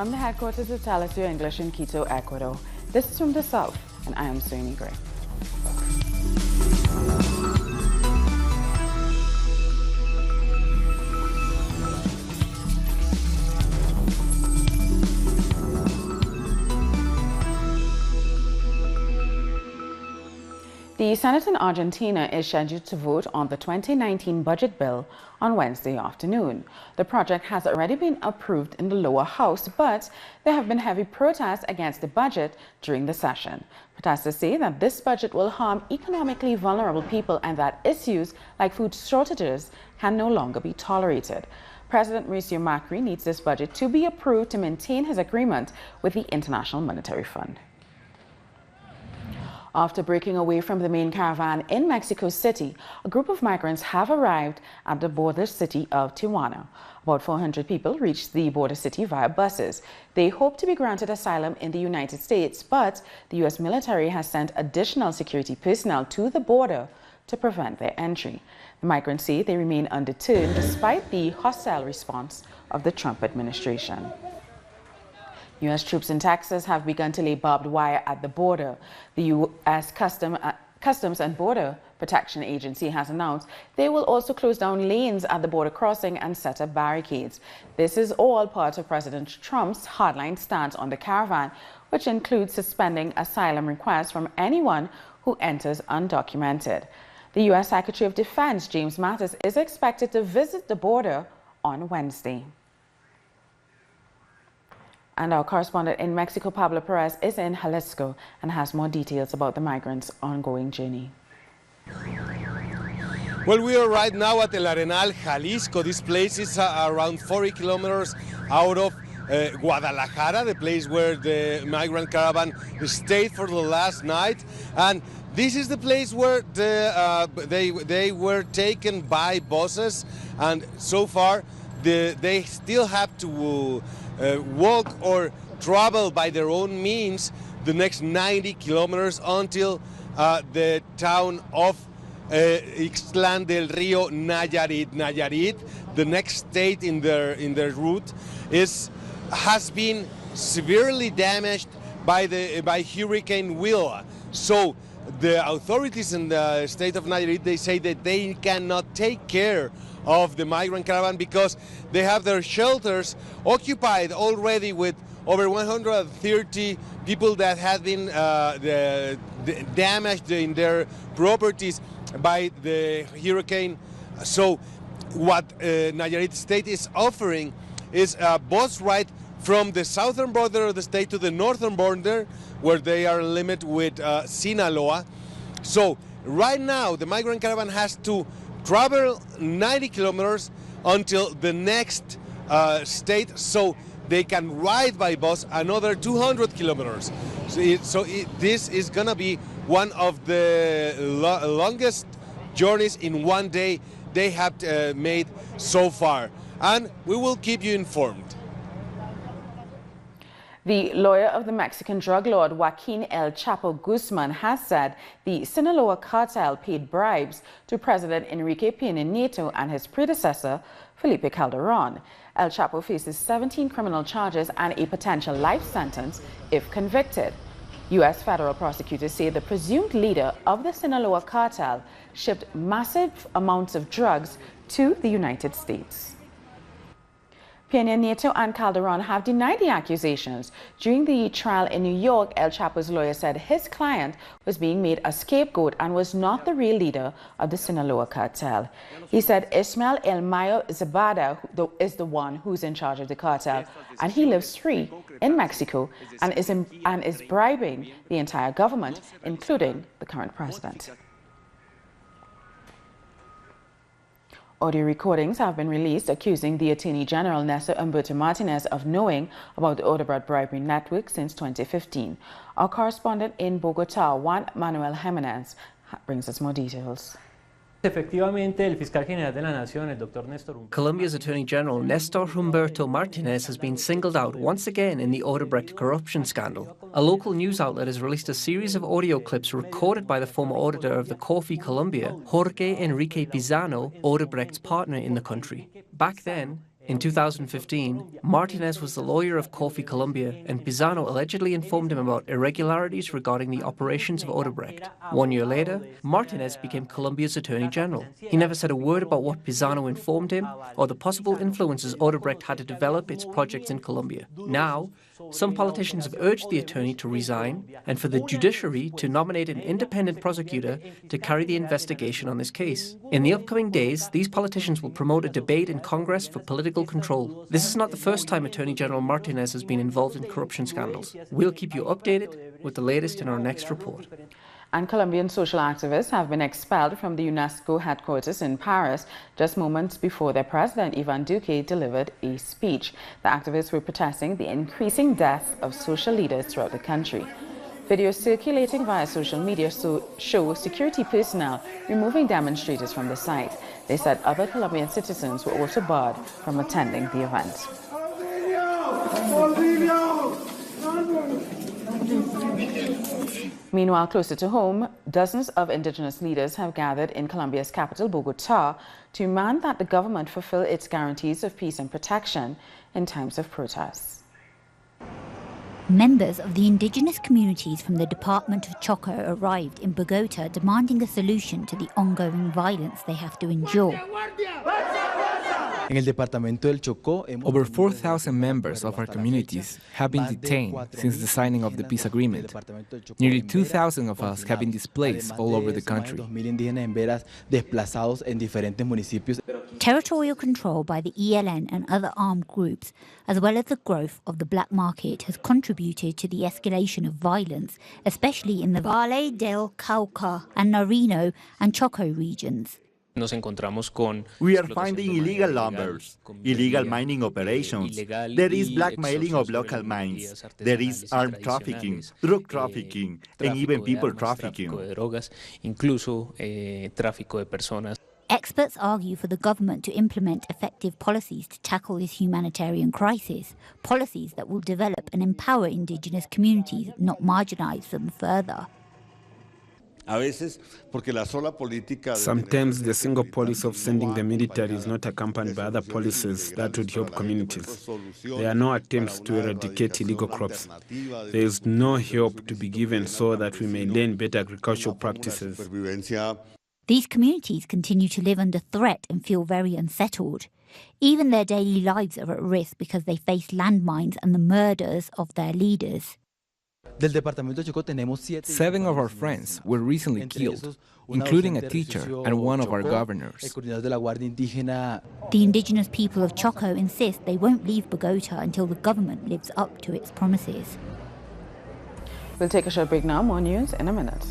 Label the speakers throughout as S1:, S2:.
S1: From the headquarters of Telesur English in Quito, Ecuador, this is From the South, and I am Sonia Gray. The Senate in Argentina is scheduled to vote on the 2019 budget bill on Wednesday afternoon. The project has already been approved in the lower house, but there have been heavy protests against the budget during the session. Protesters say that this budget will harm economically vulnerable people and that issues like food shortages can no longer be tolerated. President Mauricio Macri needs this budget to be approved to maintain his agreement with the International Monetary Fund. After breaking away from the main caravan in Mexico City, a group of migrants have arrived at the border city of Tijuana. About 400 people reached the border city via buses. They hope to be granted asylum in the United States, but the U.S. military has sent additional security personnel to the border to prevent their entry. The migrants say they remain undeterred despite the hostile response of the Trump administration. U.S. troops in Texas have begun to lay barbed wire at the border. The U.S. Customs and Border Protection Agency has announced they will also close down lanes at the border crossing and set up barricades. This is all part of President Trump's hardline stance on the caravan, which includes suspending asylum requests from anyone who enters undocumented. The U.S. Secretary of Defense, James Mattis, is expected to visit the border on Wednesday. And our correspondent in Mexico, Pablo Perez, is in Jalisco and has more details about the migrants' ongoing journey.
S2: Well, we are right now at El Arenal, Jalisco. This place is around 40 kilometers out of Guadalajara, the place where the migrant caravan stayed for the last night. And this is the place where they were taken by buses, and so far they still have to walk or travel by their own means the next 90 kilometers until the town of Ixtlán del Río, Nayarit. The next state in their route has been severely damaged by Hurricane Willa. So the authorities in the state of Nayarit, they say that they cannot take care of the migrant caravan because they have their shelters occupied already with over 130 people that have been damaged in their properties by the hurricane. So what Nayarit state is offering is a bus ride from the southern border of the state to the northern border, where they are limited with Sinaloa. So right now the migrant caravan has to travel 90 kilometers until the next state, so they can ride by bus another 200 kilometers. This is gonna be one of the longest journeys in one day they have made so far, and we will keep you informed.
S1: The lawyer of the Mexican drug lord Joaquin El Chapo Guzman has said the Sinaloa cartel paid bribes to President Enrique Peña Nieto and his predecessor, Felipe Calderón. El Chapo faces 17 criminal charges and a potential life sentence if convicted. U.S. federal prosecutors say the presumed leader of the Sinaloa cartel shipped massive amounts of drugs to the United States. Peña Nieto and Calderón have denied the accusations. During the trial in New York, El Chapo's lawyer said his client was being made a scapegoat and was not the real leader of the Sinaloa cartel. He said Ismael El Mayo Zabada is the one who's in charge of the cartel, and he lives free in Mexico and is bribing the entire government, including the current president. Audio recordings have been released accusing the Attorney General Nestor Humberto Martinez of knowing about the Odebrecht bribery network since 2015. Our correspondent in Bogotá, Juan Manuel Jimenez, brings us more details.
S3: Colombia's Attorney General Nestor Humberto Martinez has been singled out once again in the Odebrecht corruption scandal. A local news outlet has released a series of audio clips recorded by the former auditor of the Coffee Colombia, Jorge Enrique Pizano, Odebrecht's partner in the country. Back then, In 2015, Martinez was the lawyer of Kofi Colombia, and Pisano allegedly informed him about irregularities regarding the operations of Odebrecht. 1 year later, Martinez became Colombia's Attorney General. He never said a word about what Pisano informed him or the possible influences Odebrecht had to develop its projects in Colombia. Now, some politicians have urged the attorney to resign and for the judiciary to nominate an independent prosecutor to carry the investigation on this case. In the upcoming days, these politicians will promote a debate in Congress for political control. This is not the first time Attorney General Martinez has been involved in corruption scandals. We'll keep you updated with the latest in our next report.
S1: And Colombian social activists have been expelled from the UNESCO headquarters in Paris just moments before their president, Ivan Duque, delivered a speech. The activists were protesting the increasing deaths of social leaders throughout the country. Videos circulating via social media show security personnel removing demonstrators from the site. They said other Colombian citizens were also barred from attending the event. Meanwhile, closer to home, dozens of indigenous leaders have gathered in Colombia's capital, Bogotá, to demand that the government fulfill its guarantees of peace and protection in times of protests.
S4: Members of the indigenous communities from the Department of Choco arrived in Bogotá demanding a solution to the ongoing violence they have to endure.
S5: Over 4,000 members of our communities have been detained since the signing of the peace agreement. Nearly 2,000 of us have been displaced all over the country.
S4: Territorial control by the ELN and other armed groups, as well as the growth of the black market, has contributed to the escalation of violence, especially in the Valle del Cauca and Nariño and Choco regions.
S6: We are finding illegal lumbers, illegal mining operations. There is blackmailing of local mines. There is armed trafficking, drug trafficking, and even people trafficking.
S4: Experts argue for the government to implement effective policies to tackle this humanitarian crisis, policies that will develop and empower indigenous communities, not marginalize them further.
S7: Sometimes the single policy of sending the military is not accompanied by other policies that would help communities. There are no attempts to eradicate illegal crops. There is no help to be given so that we may learn better agricultural practices.
S4: These communities continue to live under threat and feel very unsettled. Even their daily lives are at risk because they face landmines and the murders of their leaders.
S5: 7 of our friends were recently killed, including a teacher and one of our governors.
S4: The indigenous people of Choco insist they won't leave Bogotá until the government lives up to its promises.
S1: We'll take a short break now. More news in a minute.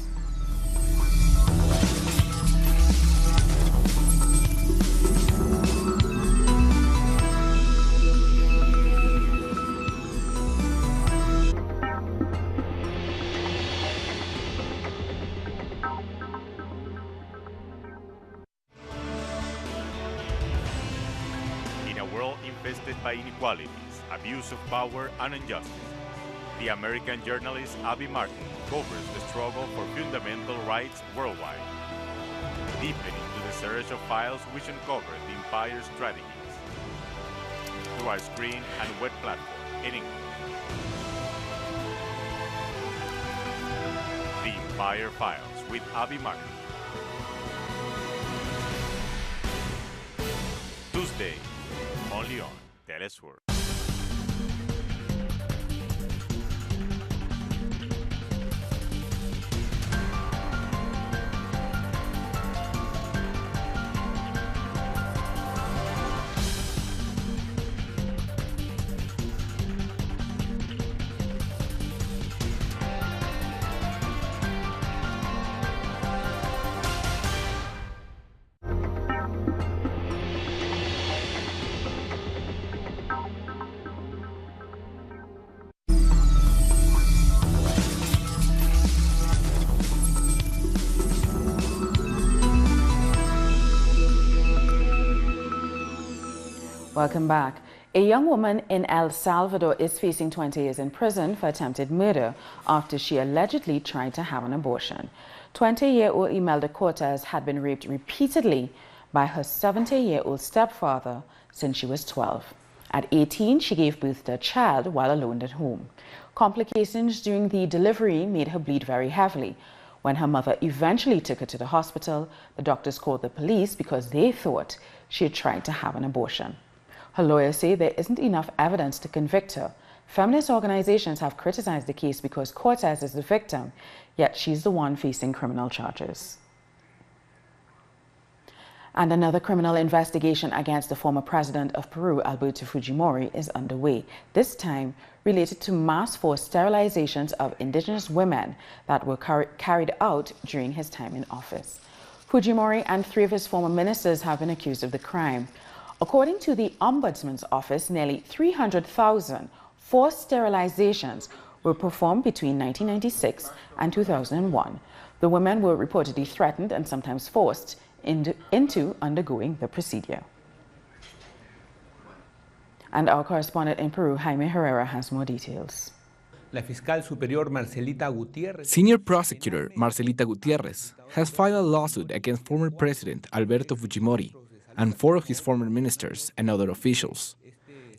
S8: Infested by inequalities, abuse of power, and injustice, the American journalist Abby Martin covers the struggle for fundamental rights worldwide, deepening into the search of files which uncover the empire's strategies through our screen and web platform in English. The Empire Files with Abby Martin. Tuesday, only on Telesur.
S1: Welcome back. A young woman in El Salvador is facing 20 years in prison for attempted murder after she allegedly tried to have an abortion. 20-year-old Imelda Cortez had been raped repeatedly by her 70-year-old stepfather since she was 12. At 18, she gave birth to a child while alone at home. Complications during the delivery made her bleed very heavily. When her mother eventually took her to the hospital, the doctors called the police because they thought she had tried to have an abortion. Her lawyers say there isn't enough evidence to convict her. Feminist organizations have criticized the case because Cortez is the victim, yet she's the one facing criminal charges. And another criminal investigation against the former president of Peru, Alberto Fujimori, is underway, this time related to mass forced sterilizations of indigenous women that were carried out during his time in office. Fujimori and 3 of his former ministers have been accused of the crime. According to the Ombudsman's office, nearly 300,000 forced sterilizations were performed between 1996 and 2001. The women were reportedly threatened and sometimes forced into undergoing the procedure. And our correspondent in Peru, Jaime Herrera, has more details.
S5: Senior prosecutor Marcelita Gutierrez has filed a lawsuit against former President Alberto Fujimori and 4 of his former ministers and other officials.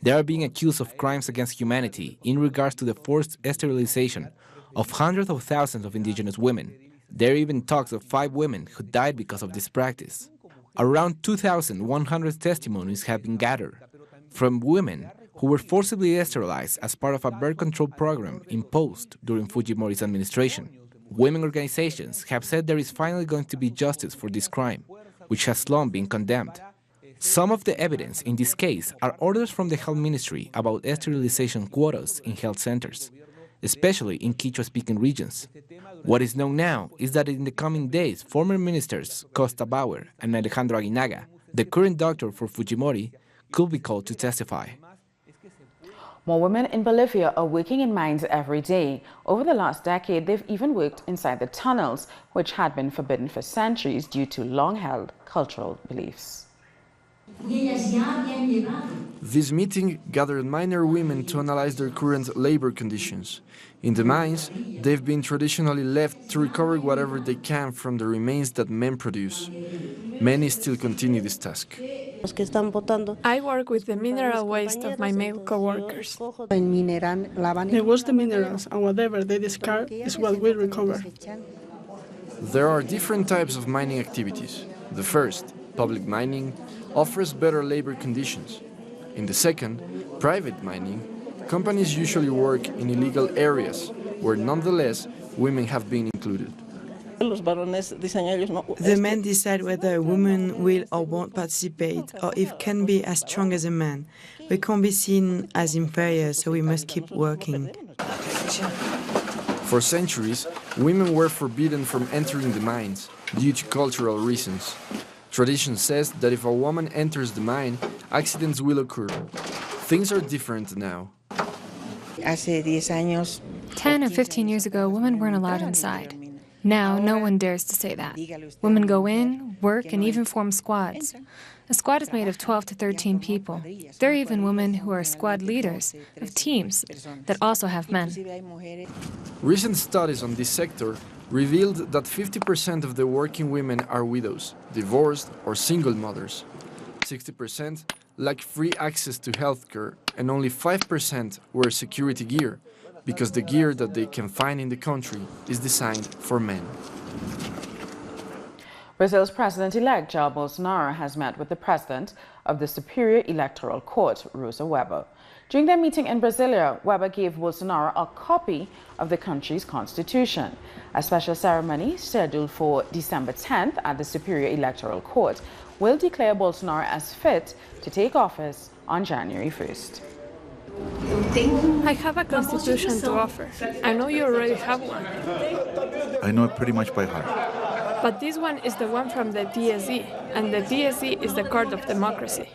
S5: They are being accused of crimes against humanity in regards to the forced sterilization of hundreds of thousands of indigenous women. There are even talks of 5 women who died because of this practice. Around 2,100 testimonies have been gathered from women who were forcibly sterilized as part of a birth control program imposed during Fujimori's administration. Women organizations have said there is finally going to be justice for this crime, which has long been condemned. Some of the evidence in this case are orders from the Health Ministry about sterilization quotas in health centers, especially in Quechua-speaking regions. What is known now is that in the coming days, former ministers Costa Bauer and Alejandro Aguinaga, the current doctor for Fujimori, could be called to testify.
S1: More women in Bolivia are working in mines every day. Over the last decade, they've even worked inside the tunnels, which had been forbidden for centuries due to long-held cultural beliefs.
S9: This meeting gathered miner women to analyze their current labor conditions. In the mines, they've been traditionally left to recover whatever they can from the remains that men produce. Many still continue this task.
S10: I work with the mineral waste of my male co-workers.
S11: They wash the minerals, and whatever they discard is what we recover.
S9: There are different types of mining activities. The first, public mining, offers better labor conditions. In the second, private mining, companies usually work in illegal areas, where nonetheless women have been included.
S12: The men decide whether a woman will or won't participate, or if can be as strong as a man. We can't be seen as inferior, so we must keep working.
S9: For centuries, women were forbidden from entering the mines due to cultural reasons. Tradition says that if a woman enters the mine, accidents will occur. Things are different now.
S10: 10 or 15 years ago, women weren't allowed inside. Now, no one dares to say that. Women go in, work, and even form squads. A squad is made of 12 to 13 people. There are even women who are squad leaders of teams that also have men.
S9: Recent studies on this sector revealed that 50% of the working women are widows, divorced, or single mothers. 60% lack free access to healthcare, and only 5% wear security gear, because the gear that they can find in the country is designed for men.
S1: Brazil's president-elect Jair Bolsonaro has met with the president of the Superior Electoral Court, Rosa Weber. During their meeting in Brasilia, Weber gave Bolsonaro a copy of the country's constitution. A special ceremony scheduled for December 10th at the Superior Electoral Court will declare Bolsonaro as fit to take office on January 1st.
S10: I have a constitution to offer. I know you already have one.
S13: I know it pretty much by heart.
S10: But this one is the one from the DSE, and the DSE is the court of democracy.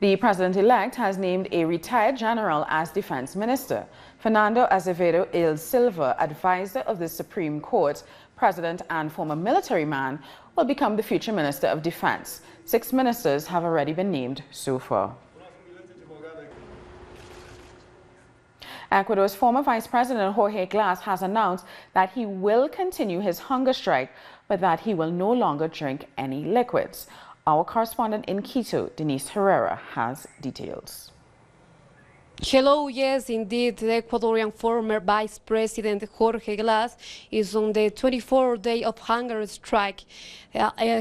S1: The president-elect has named a retired general as defense minister. Fernando Azevedo Il Silva, advisor of the Supreme Court, president and former military man, will become the future minister of defense. 6 ministers have already been named so far. Ecuador's former Vice President Jorge Glass has announced that he will continue his hunger strike, but that he will no longer drink any liquids. Our correspondent in Quito, Denise Herrera, has details.
S14: Hello, yes, indeed, the Ecuadorian former Vice President Jorge Glass is on the 24th day of hunger strike.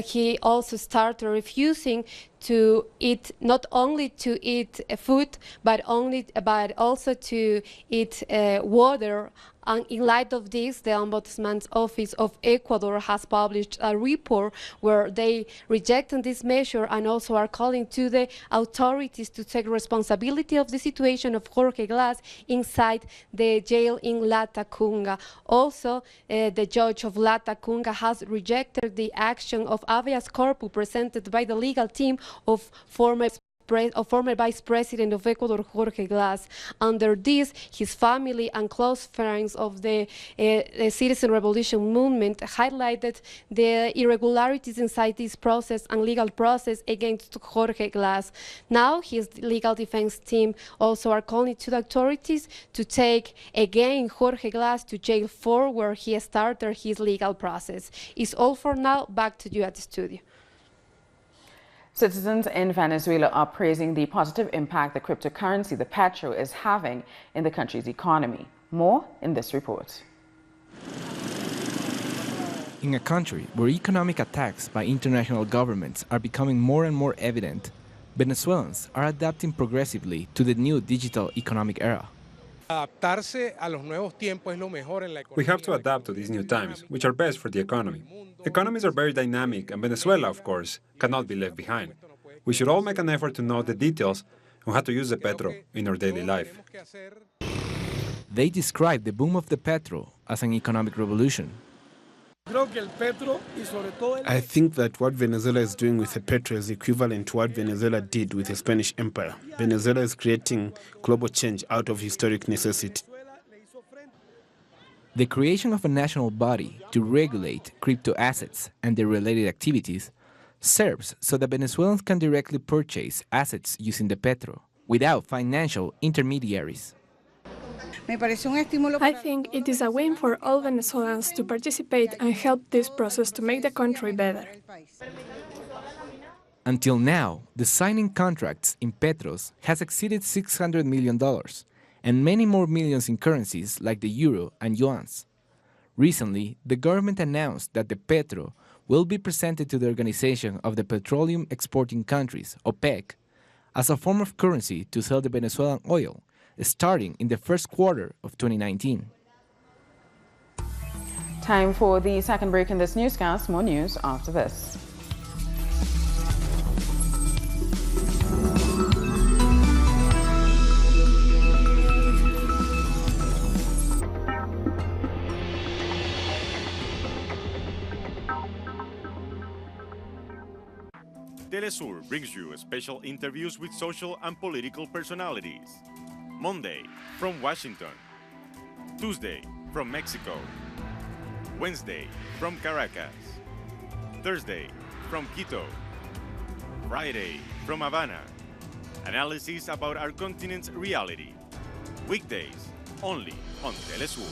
S14: He also started refusing to eat, not only to eat food, but also to eat water. And in light of this, the Ombudsman's Office of Ecuador has published a report where they rejected this measure and also are calling to the authorities to take responsibility of the situation of Jorge Glass inside the jail in La Tacunga. Also, the judge of La Tacunga has rejected the action of habeas corpus presented by the legal team of former Vice President of Ecuador, Jorge Glass. Under this, his family and close friends of the Citizen Revolution movement highlighted the irregularities inside this process and legal process against Jorge Glass. Now, his legal defense team also are calling to the authorities to take again Jorge Glass to jail 4, where he started his legal process. It's all for now. Back to you at the studio.
S1: Citizens in Venezuela are praising the positive impact the cryptocurrency, the petro, is having in the country's economy. More in this report.
S5: In a country where economic attacks by international governments are becoming more and more evident, Venezuelans are adapting progressively to the new digital economic era.
S15: We have to adapt to these new times, which are best for the economy. Economies are very dynamic, and Venezuela, of course, cannot be left behind. We should all make an effort to know the details on how to use the petro in our daily life.
S5: They describe the boom of the petro as an economic revolution.
S7: I think that what Venezuela is doing with the petro is equivalent to what Venezuela did with the Spanish Empire. Venezuela is creating global change out of historic necessity.
S5: The creation of a national body to regulate crypto assets and their related activities serves so that Venezuelans can directly purchase assets using the petro without financial intermediaries.
S10: I think it is a win for all Venezuelans to participate and help this process to make the country better.
S5: Until now, the signing contracts in petros has exceeded $600 million, and many more millions in currencies like the euro and yuans. Recently, the government announced that the petro will be presented to the Organization of the Petroleum Exporting Countries, OPEC, as a form of currency to sell the Venezuelan oil, starting in the first quarter of 2019.
S1: Time for the second break in this newscast. More news after this.
S8: Telesur brings you special interviews with social and political personalities. Monday, from Washington. Tuesday, from Mexico. Wednesday, from Caracas. Thursday, from Quito. Friday, from Havana. Analysis about our continent's reality. Weekdays, only on Telesur.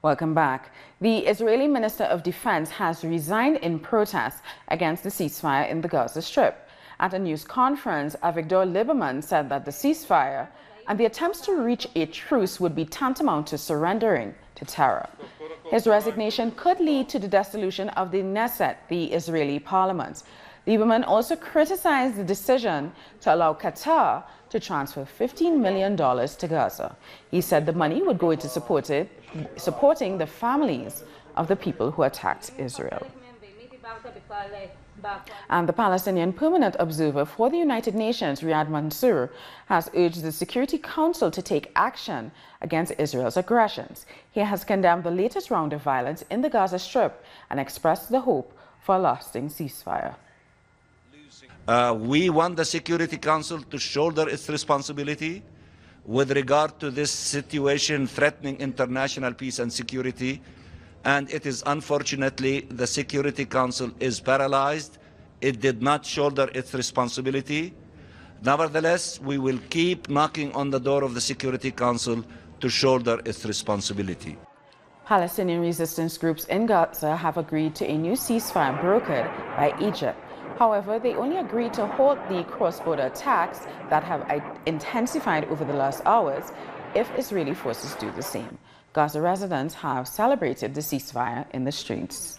S1: Welcome back. The Israeli Minister of Defense has resigned in protest against the ceasefire in the Gaza Strip. At a news conference, Avigdor Lieberman said that the ceasefire and the attempts to reach a truce would be tantamount to surrendering to terror. His resignation could lead to the dissolution of the Knesset, the Israeli parliament. Lieberman also criticized the decision to allow Qatar to transfer $15 million to Gaza. He said the money would go into supporting the families of the people who attacked Israel. And the Palestinian permanent observer for the United Nations, Riyad Mansour, has urged the Security Council to take action against Israel's aggressions. He has condemned the latest round of violence in the Gaza Strip and expressed the hope for a lasting ceasefire.
S16: We want the Security Council to shoulder its responsibility with regard to this situation threatening international peace and security. And it is unfortunately the Security Council is paralyzed. It did not shoulder its responsibility. Nevertheless, we will keep knocking on the door of the Security Council to shoulder its responsibility.
S1: Palestinian resistance groups in Gaza have agreed to a new ceasefire brokered by Egypt. However, they only agreed to halt the cross-border attacks that have intensified over the last hours if Israeli forces do the same. Gaza residents have celebrated the ceasefire in the streets.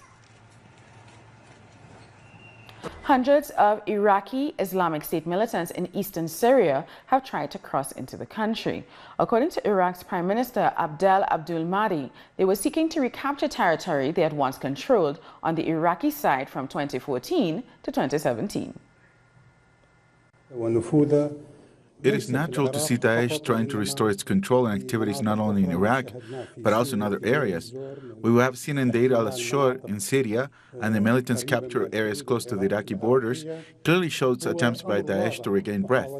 S1: Hundreds of Iraqi Islamic State militants in eastern Syria have tried to cross into the country. According to Iraq's Prime Minister Abdel Mahdi, they were seeking to recapture territory they had once controlled on the Iraqi side from 2014 to 2017.
S13: It is natural to see Daesh trying to restore its control and activities not only in Iraq, but also in other areas. We have seen in Deir al-Shor in Syria and the militants capture areas close to the Iraqi borders clearly shows attempts by Daesh to regain breath.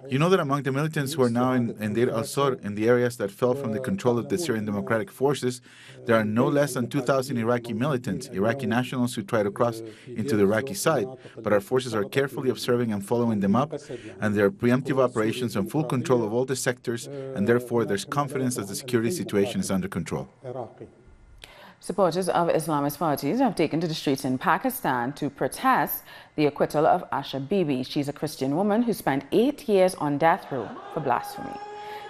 S13: You know that among the militants who are now in Deir al-Shor, in the areas that fell from the control of the Syrian Democratic Forces, there are no less than 2,000 Iraqi militants, Iraqi nationals who try to cross into the Iraqi side, but our forces are carefully observing and following them up, and their preemptive operations and full control of all the sectors, and therefore there's confidence that the security situation is under control.
S1: Supporters of Islamist parties have taken to the streets in Pakistan to protest the acquittal of Asha Bibi. She's a Christian woman who spent 8 years on death row for blasphemy.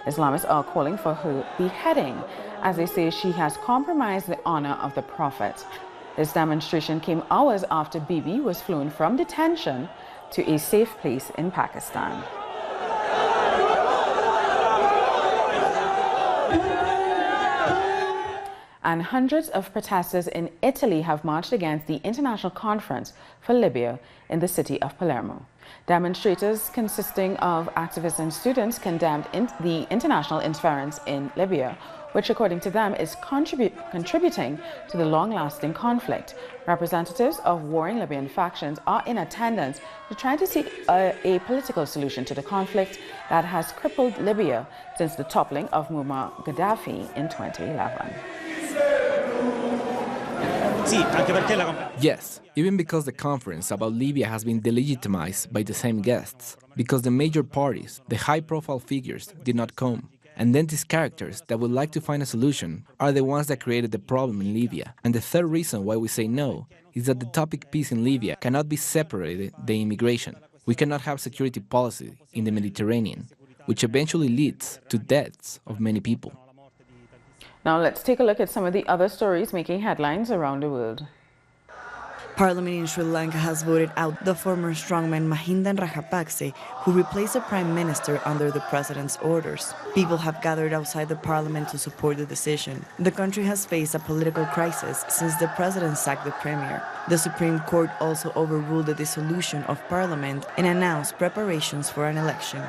S1: Islamists are calling for her beheading, as they say she has compromised the honor of the Prophet. This demonstration came hours after Bibi was flown from detention to a safe place in Pakistan. And hundreds of protesters in Italy have marched against the International Conference for Libya in the city of Palermo. Demonstrators consisting of activists and students condemned the international interference in Libya, which according to them is contributing to the long-lasting conflict. Representatives of warring Libyan factions are in attendance to try to seek a political solution to the conflict that has crippled Libya since the toppling of Muammar Gaddafi in 2011.
S5: Yes, even because the conference about Libya has been delegitimized by the same guests, because the major parties, the high-profile figures, did not come. And then these characters that would like to find a solution are the ones that created the problem in Libya. And the third reason why we say no is that the topic peace in Libya cannot be separated the immigration. We cannot have security policy in the Mediterranean, which eventually leads to deaths of many people.
S1: Now let's take a look at some of the other stories making headlines around the world.
S12: Parliament in Sri Lanka has voted out the former strongman Mahinda Rajapakse, who replaced the prime minister under the president's orders. People have gathered outside the parliament to support the decision. The country has faced a political crisis since the president sacked the premier. The Supreme Court also overruled the dissolution of parliament and announced preparations for an election.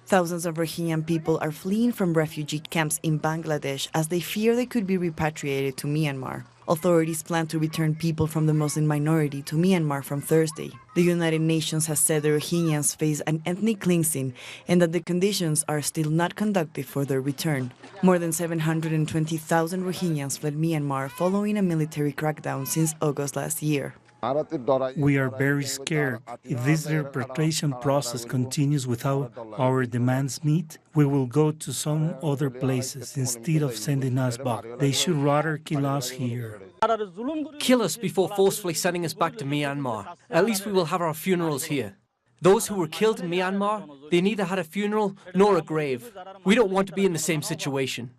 S12: Thousands of Rohingya people are fleeing from refugee camps in Bangladesh as they fear they could be repatriated to Myanmar. Authorities plan to return people from the Muslim minority to Myanmar from Thursday. The United Nations has said the Rohingyas face an ethnic cleansing and that the conditions are still not conducive for their return. More than 720,000 Rohingyas fled Myanmar following a military crackdown since August last year.
S17: We are very scared. If this repatriation process continues without our demands met, we will go to some other places instead of sending us back. They should rather kill us here.
S3: Kill us before forcefully sending us back to Myanmar. At least we will have our funerals here. Those who were killed in Myanmar, they neither had a funeral nor a grave. We don't want to be in the same situation.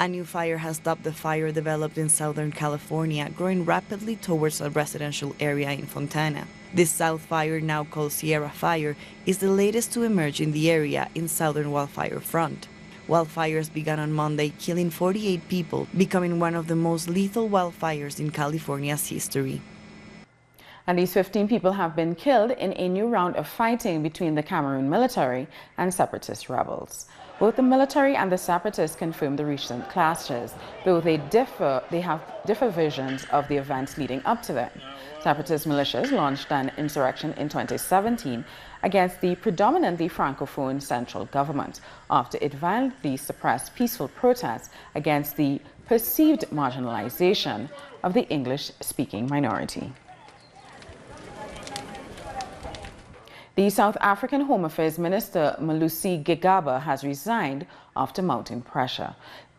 S12: A new fire has stopped the fire developed in Southern California, growing rapidly towards a residential area in Fontana. This South fire, now called Sierra Fire, is the latest to emerge in the area in Southern Wildfire Front. Wildfires began on Monday, killing 48 people, becoming one of the most lethal wildfires in California's history.
S1: At least 15 people have been killed in a new round of fighting between the Cameroon military and separatist rebels. Both the military and the separatists confirmed the recent clashes, though they have different versions of the events leading up to them. Separatist militias launched an insurrection in 2017 against the predominantly francophone central government after it violently suppressed peaceful protests against the perceived marginalization of the English-speaking minority. The South African Home Affairs Minister Malusi Gigaba has resigned after mounting pressure.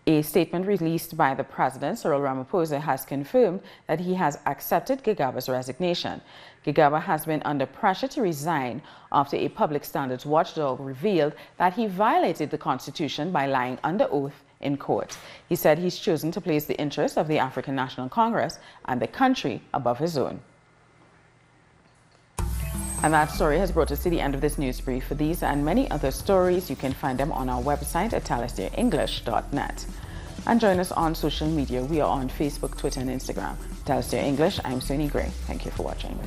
S1: A statement released by the President, Cyril Ramaphosa, has confirmed that he has accepted Gigaba's resignation. Gigaba has been under pressure to resign after a public standards watchdog revealed that he violated the Constitution by lying under oath in court. He said he's chosen to place the interests of the African National Congress and the country above his own. And that story has brought us to the end of this news brief. For these and many other stories, you can find them on our website at talisterenglish.net. And join us on social media. We are on Facebook, Twitter, and Instagram. Talister English, I'm Sony Gray. Thank you for watching.